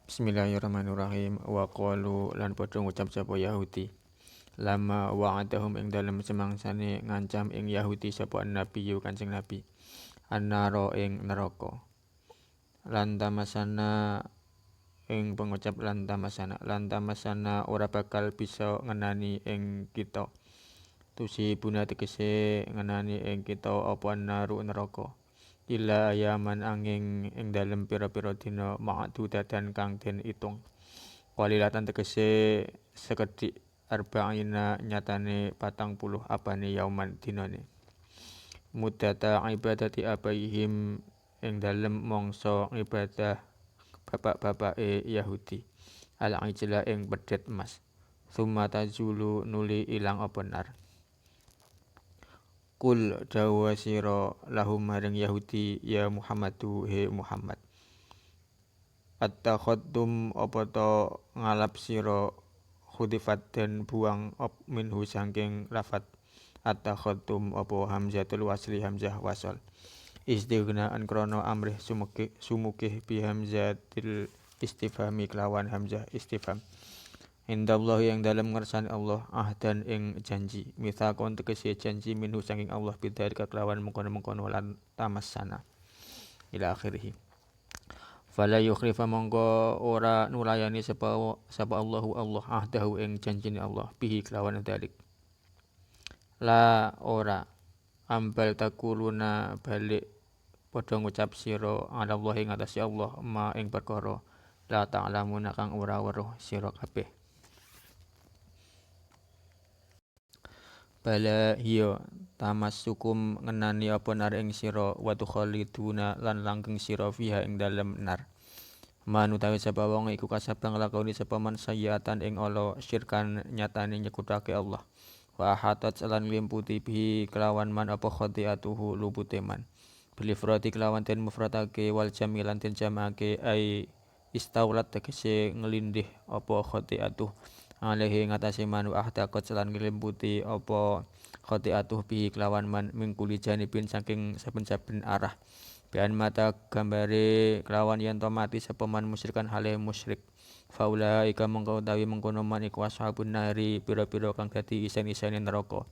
Bismillahirrahmanirrahim. Wa qalu lan padha ngucap sapa Yahudi. Lama wa'adahum ing dalem semangsane ngancam ing Yahudi sapa nabi yu Kanjeng Nabi. Annaro ing neraka. Lan tamasana ing pengucap lan tamasana ora bakal bisa ngenani ing kita. Tusi buna tegese ngenani ing kita apa naru neraka. Illa ayaman angin ing dalem pira-pira dina ma'dudatan kang den itung. Walilatan tegese sekedhik arba'ina nyatane 40 apane yauman dinane. Muddata ibadati abaihim ing dalem mangsa ibadah bapak-bapake Yahudi. Al-ijla ing pedet emas. Summa tazulu nuli ilang apa nar. Kul dawa sira lahum maring Yahudi ya Muhammadu he Muhammad. Attakhadtum apa ta ngalap sira khudifat den buang op minhu saking lafat attakhadtum apa hamzatul wasli hamzah wasal. Istighnaan krana amrih sumukih bi hamzatil istifhami kelawan hamzah istifham. Indallah yang dalam ngersani Allah ahdan ing janji mitsaqon tegese janji minhu saking Allah bidzalika kelawan mengkono-mengkono lan tamassana ila akhirih. Fala yukhlifa mongko ora nulayani sapa Allahu Allah ahdahu ing janjine Allah bihi kelawan dalik. La ora ambal takuluna balik padha ngucap sira ala Allah ing atase Allah ma ing perkara la ta'lamuna kang ora weruh sira kabeh. Bala hiya tamassukum ngenani apa nar ing sira wa tukhaliduna lan langgeng sira fiha ing dalem nar. Manutawi sapa wong iku kasabang nglakoni sapa man sayyatan ing ala syirkan nyatane nyekutake Allah. Wa hatat lan nglimputi bihi kelawan man apa khati'atuhu lupute man. Bilifrati kelawan den mufradake wal jamilan den jamake ai istaulat tegese nglindih apa khati'atuh alaihi ngatasi manu ahdaqat lan nglimputi apa khati'atuh bihi kelawan man mingkuli janibin saking saben-saben arah. Bian mata gambare kelawan yen to mati sapa man musyrikan hale musyrik. Faula ika mengko utawi mengkono man iku ashabun nari pira-pira kang dadi isen-isene neraka.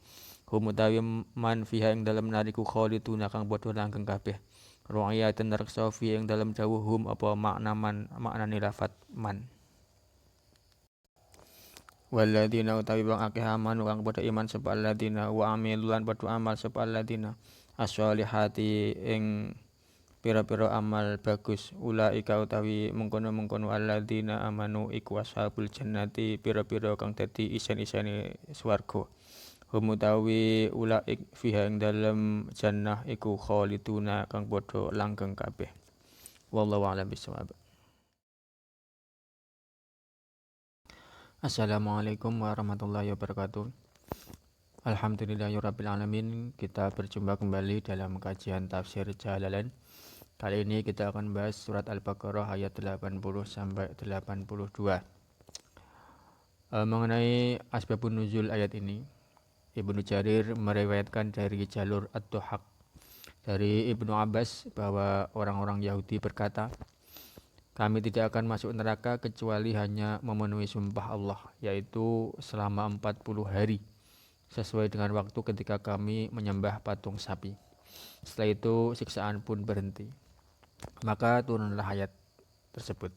Hum utawi man fiha ing dalem nariku khaliduna kang padha langgeng kabeh. Ru'ayatan reksa fi ing dalem dawuh hum apa makna man maknane lafat man. Walladzina utawi wong akeh amanu kang padha iman sapa alladzina wa amilulan padha amal sapa alladzina as-sholihati ing pira-pira amal bagus ulaika utawi mengkono-mengkono alladzina amanu iku ashabul jannati pira-pira kang dadi isen-isene swarga. Hum utawi ulaik fiha ing dalem jannah iku khaliduna kang padha langgeng kabeh. Wallahu a'lam bishawab. Assalamualaikum warahmatullahi wabarakatuh. Alhamdulillahirabbil alamin. Kita berjumpa kembali dalam kajian tafsir Jalalain. Kali ini kita akan bahas surat Al-Baqarah ayat 80 sampai 82. Mengenai asbabun nuzul ayat ini, Ibnu Jarir meriwayatkan dari jalur Ad-Duhaq dari Ibnu Abbas bahwa orang-orang Yahudi berkata, kami tidak akan masuk neraka kecuali hanya memenuhi sumpah Allah, yaitu selama 40 hari, sesuai dengan waktu ketika kami menyembah patung sapi. Setelah itu siksaan pun berhenti. Maka turunlah ayat tersebut.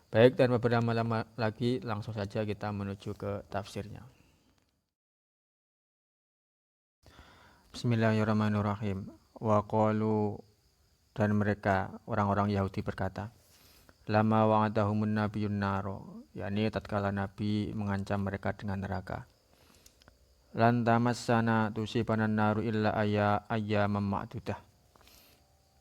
Baik, dan beberapa lama lagi langsung saja kita menuju ke tafsirnya. Bismillahirrahmanirrahim. Wa qalu dan mereka orang-orang Yahudi berkata, lama wa'adahumun nabiyyun naro, yakni tatkala Nabi mengancam mereka dengan neraka. Lan tamassana tusibanan naru illa ayyaman ma'dudah.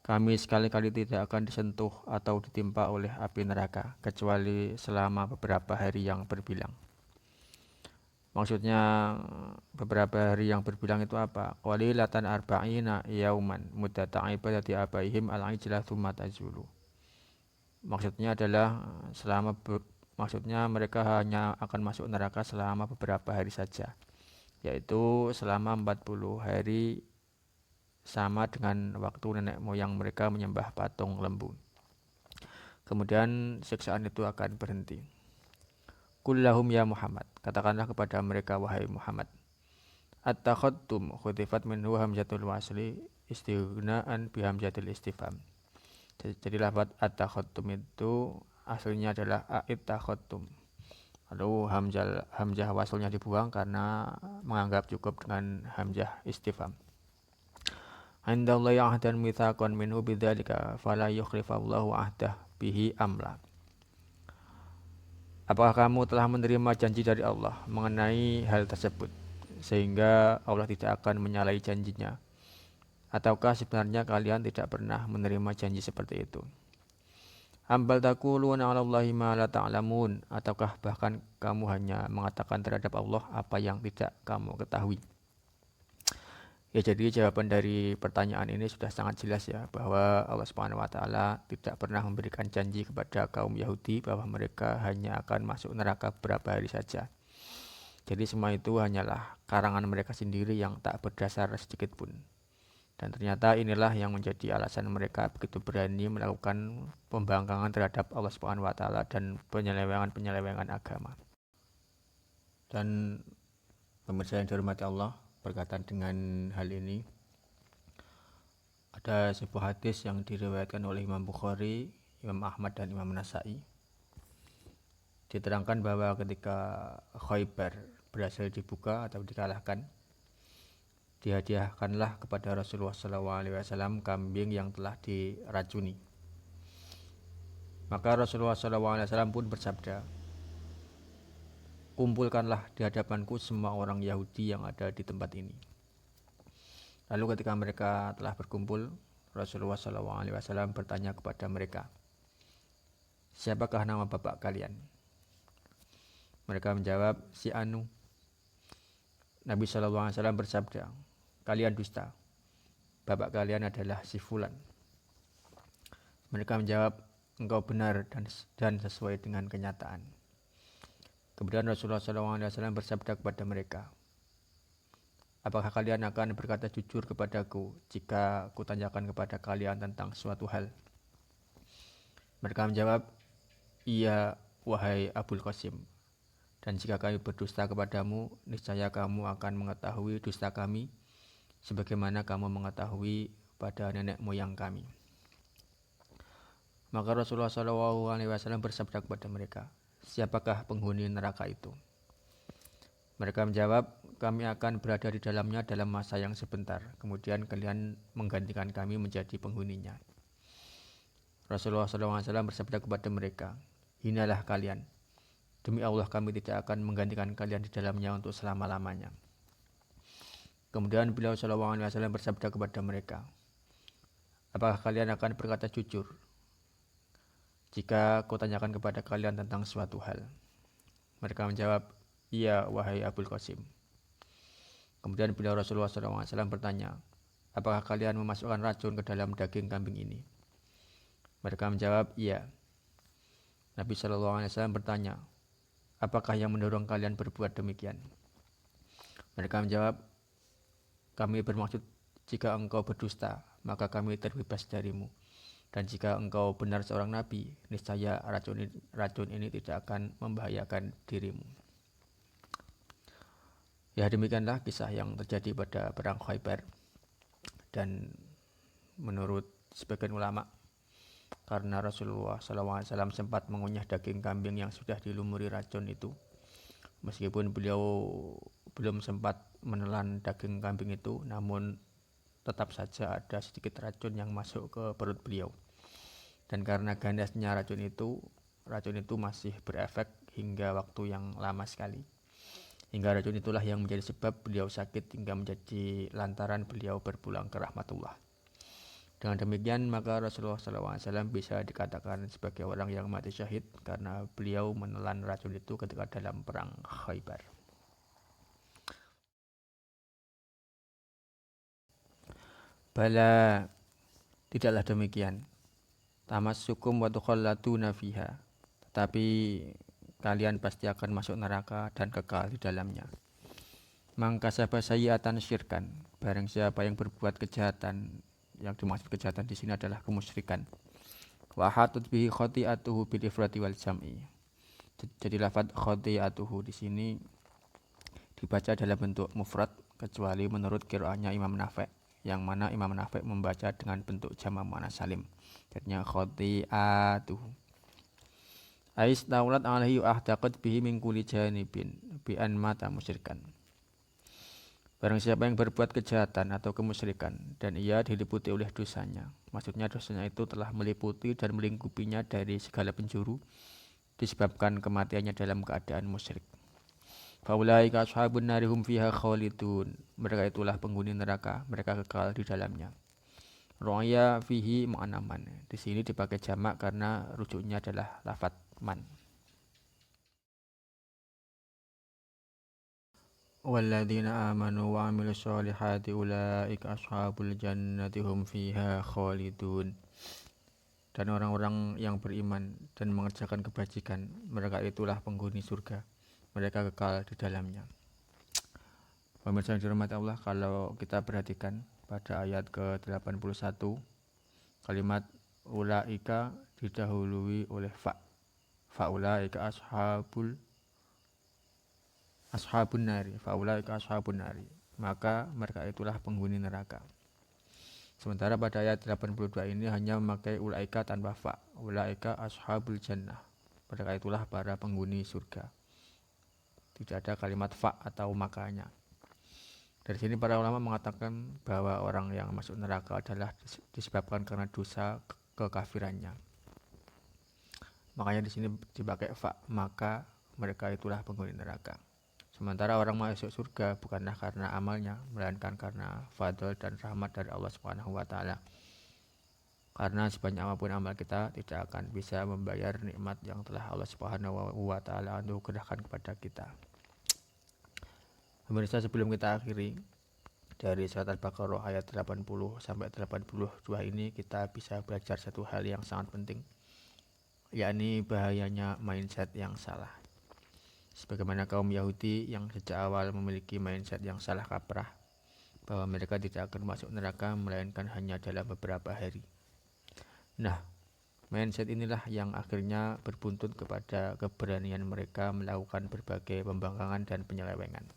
Kami sekali-kali tidak akan disentuh atau ditimpa oleh api neraka kecuali selama beberapa hari yang berbilang. Maksudnya beberapa hari yang berbilang itu apa? Qalilatan arba'ina yauman muddata ibadati abaihim al-ijlah tsumma tazulu. Maksudnya adalah maksudnya mereka hanya akan masuk neraka selama beberapa hari saja, yaitu selama 40 hari sama dengan waktu nenek moyang mereka menyembah patung lembu. kemudian siksaan itu akan berhenti. Qul lahum ya Muhammad, katakanlah kepada mereka wahai Muhammad, at-takhadtum khudifat minhu hamzatul wasli istighnaan bi hamzatil istifham. Jadi lafaz at-takhadtum itu aslinya adalah a'it-takhadtum. Lalu hamzah waslnya dibuang karena menganggap cukup dengan hamzah istifham. Indallahi ahdan mitsaqan minhu bidzalika fala yukhlifallahu ahdah bihi amla. Apakah kamu telah menerima janji dari Allah mengenai hal tersebut sehingga Allah tidak akan menyalahi janjinya? Ataukah sebenarnya kalian tidak pernah menerima janji seperti itu? Ambal taquluna 'alallahi ma la ta'lamun, ataukah bahkan kamu hanya mengatakan terhadap Allah apa yang tidak kamu ketahui? Ya, jadi jawaban dari pertanyaan ini sudah sangat jelas ya, bahwa Allah Subhanahu wa taala tidak pernah memberikan janji kepada kaum Yahudi bahwa mereka hanya akan masuk neraka beberapa hari saja. Jadi semua itu hanyalah karangan mereka sendiri yang tak berdasar sedikit pun. Dan ternyata inilah yang menjadi alasan mereka begitu berani melakukan pembangkangan terhadap Allah Subhanahu wa taala dan penyelewengan agama. Dan pemirsa yang dihormati Allah, berkaitan dengan hal ini ada sebuah hadis yang diriwayatkan oleh Imam Bukhari, Imam Ahmad dan Imam Nasai. Diterangkan bahwa ketika Khaybar berhasil dibuka atau dikalahkan, dihadiahkanlah kepada Rasulullah SAW kambing yang telah diracuni. Maka Rasulullah SAW pun bersabda, kumpulkanlah di hadapanku semua orang Yahudi yang ada di tempat ini. Lalu ketika mereka telah berkumpul, Rasulullah SAW bertanya kepada mereka, siapakah nama bapak kalian? Mereka menjawab, si Anu. Nabi SAW bersabda, kalian dusta, bapak kalian adalah si Fulan. Mereka menjawab, engkau benar dan sesuai dengan kenyataan. Kemudian Rasulullah SAW bersabda kepada mereka, apakah kalian akan berkata jujur kepadaku jika kutanyakan kepada kalian tentang suatu hal? Mereka menjawab, iya wahai Abul Qasim. Dan jika kami berdusta kepadamu, niscaya kamu akan mengetahui dusta kami, sebagaimana kamu mengetahui pada nenek moyang kami. Maka Rasulullah SAW bersabda kepada mereka, siapakah penghuni neraka itu? Mereka menjawab, kami akan berada di dalamnya dalam masa yang sebentar, kemudian kalian menggantikan kami menjadi penghuninya. Rasulullah SAW bersabda kepada mereka, hinalah kalian, demi Allah kami tidak akan menggantikan kalian di dalamnya untuk selama-lamanya. Kemudian beliau SAW bersabda kepada mereka, apakah kalian akan berkata jujur jika kutanyakan kepada kalian tentang suatu hal? Mereka menjawab, iya wahai Abul Qasim. Kemudian beliau Rasulullah SAW bertanya, apakah kalian memasukkan racun ke dalam daging kambing ini? Mereka menjawab, iya. Nabi SAW bertanya, apakah yang mendorong kalian berbuat demikian? Mereka menjawab, kami bermaksud jika engkau berdusta, maka kami terbebas darimu. Dan jika engkau benar seorang nabi, niscaya racun ini tidak akan membahayakan dirimu. Ya, demikianlah kisah yang terjadi pada perang Khaybar. Dan menurut sebagian ulama, karena Rasulullah SAW sempat mengunyah daging kambing yang sudah dilumuri racun itu, meskipun beliau belum sempat menelan daging kambing itu, namun tetap saja ada sedikit racun yang masuk ke perut beliau. Dan karena ganasnya racun itu masih berefek hingga waktu yang lama sekali. Hingga racun itulah yang menjadi sebab beliau sakit hingga menjadi lantaran beliau berpulang ke rahmatullah. Dengan demikian maka Rasulullah SAW bisa dikatakan sebagai orang yang mati syahid karena beliau menelan racun itu ketika dalam perang Khaybar. Bala, tidaklah demikian. Tamassukum wa tukhallatuna fiha. Tetapi kalian pasti akan masuk neraka dan kekal di dalamnya. Mangkasaba sayyi'atan syirkan, barang siapa yang berbuat kejahatan, yang dimaksud kejahatan di sini adalah kemusyrikan. Wa hatut bihi khati'atuhu bil ifrati wal jam'i. Jadi lafaz khati'atuhu di sini dibaca dalam bentuk mufrad kecuali menurut qiraatnya Imam Nafi', yang mana Imam Nafi' membaca dengan bentuk jamak muannats salim. Jadinya khati'atuhu. Ais taulat alaihi ahtaqat bihi min kulli janibin bi an mata musyrikan. Barang siapa yang berbuat kejahatan atau kemusyrikan dan ia diliputi oleh dosanya, maksudnya dosanya itu telah meliputi dan melingkupinya dari segala penjuru disebabkan kematiannya dalam keadaan musyrik. Faulaika ashabun nari hum fiha khalidun. Mereka itulah penghuni neraka, mereka kekal di dalamnya. Ro'ya fihi mu'anaman. Di sini dipakai jamak karena rujuknya adalah lafadz man. Walladzina amanu wa amilus solihati ulaika ashabul jannati hum fiha khalidun. Dan orang-orang yang beriman dan mengerjakan kebajikan, mereka itulah penghuni surga, mereka kekal di dalamnya. Pemirsa yang dirahmati Allah, kalau kita perhatikan pada ayat ke-81, kalimat ulaika didahului oleh fa'ulaika ashabun nari, faulaika ashabun nari, maka mereka itulah penghuni neraka. Sementara pada ayat 82 ini hanya memakai ulaika tanpa fa, ulaika ashabul jannah, mereka itulah para penghuni surga. Tidak ada kalimat fa atau makanya. Dari sini para ulama mengatakan bahwa orang yang masuk neraka adalah disebabkan karena dosa kekafirannya. Makanya di sini dipakai fa, maka mereka itulah penghuni neraka. Sementara orang masuk surga bukanlah karena amalnya, melainkan karena fadl dan rahmat dari Allah Subhanahu wa taala. Karena sebanyak apapun amal kita tidak akan bisa membayar nikmat yang telah Allah Subhanahu wa taala anugerahkan kepada kita. Pemirsa, sebelum kita akhiri dari surat Al-Baqarah ayat 80 sampai 82 ini, kita bisa belajar satu hal yang sangat penting, yakni bahayanya mindset yang salah. Sebagaimana kaum Yahudi yang sejak awal memiliki mindset yang salah kaprah, bahwa mereka tidak akan masuk neraka melainkan hanya dalam beberapa hari. Nah, mindset inilah yang akhirnya berbuntut kepada keberanian mereka melakukan berbagai pembangkangan dan penyelewengan.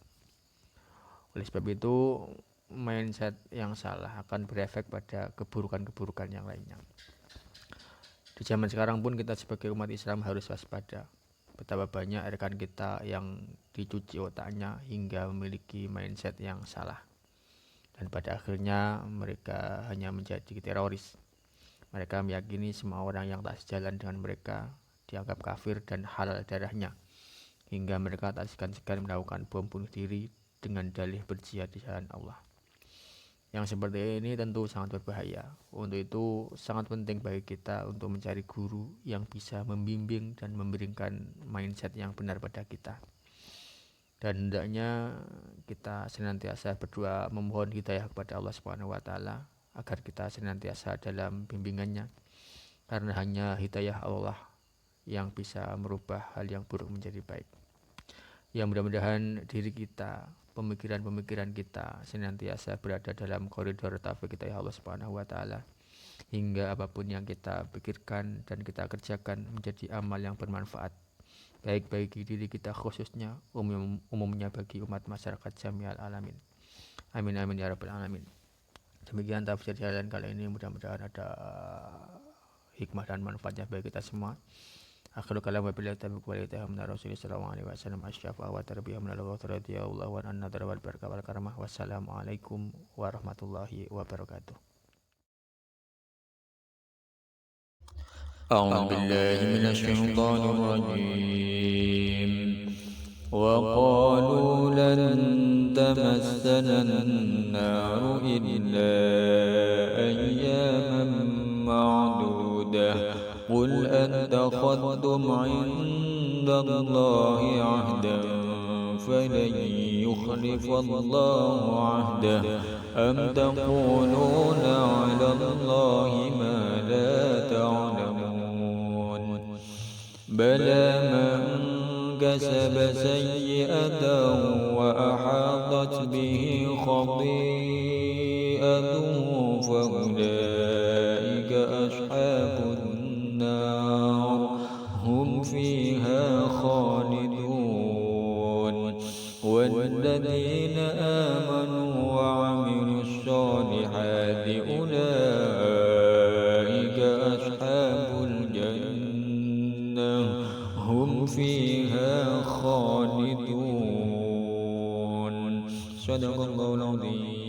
Oleh sebab itu, mindset yang salah akan berefek pada keburukan-keburukan yang lainnya. Di zaman sekarang pun kita sebagai umat Islam harus waspada. Betapa banyak rekan kita yang dicuci otaknya hingga memiliki mindset yang salah. Dan pada akhirnya mereka hanya menjadi teroris. Mereka meyakini semua orang yang tak sejalan dengan mereka dianggap kafir dan halal darahnya. Hingga mereka tak segan-segan melakukan bom bunuh diri dengan dalih berjihad di jalan Allah. Yang seperti ini tentu sangat berbahaya. Untuk itu sangat penting bagi kita untuk mencari guru yang bisa membimbing dan memberikan mindset yang benar pada kita. Dan hendaknya kita senantiasa berdoa memohon hidayah kepada Allah Subhanahu wa taala agar kita senantiasa dalam bimbingannya. Karena hanya hidayah Allah yang bisa merubah hal yang buruk menjadi baik. Ya, mudah-mudahan diri kita, pemikiran-pemikiran kita senantiasa berada dalam koridor taufik kita ya Allah Subhanahu wa taala, hingga apapun yang kita pikirkan dan kita kerjakan menjadi amal yang bermanfaat, baik bagi diri kita khususnya, umumnya bagi umat masyarakat jami'al alamin. Amin amin ya rabbal alamin. Demikian tafsir jalan kali ini, mudah-mudahan ada hikmah dan manfaatnya bagi kita semua. Akhiru kalam wa billahi taufiq wal hidayah min Rasulillah sallallahu alaihi wasallam asyafa wa tarbiyah min Allah radhiyallahu wa anna darwal barakah wal karamah. Wassalamualaikum warahmatullahi wabarakatuh. أعوذ بالله من الشيطان الرجيم وقالوا لن تمسنا النار إلا أياما معدودة قل أتخذتم عند الله عهدا فلن يخلف الله عهده أم تقولون على الله ما لا تعلمون بلى من كسب سيئة وأحاطت به خطيئته فأولئك أصحاب والذين آمنوا وعملوا الصالحات أولئك أصحاب الجنة هم فيها خالدون. صدق الله العظيم.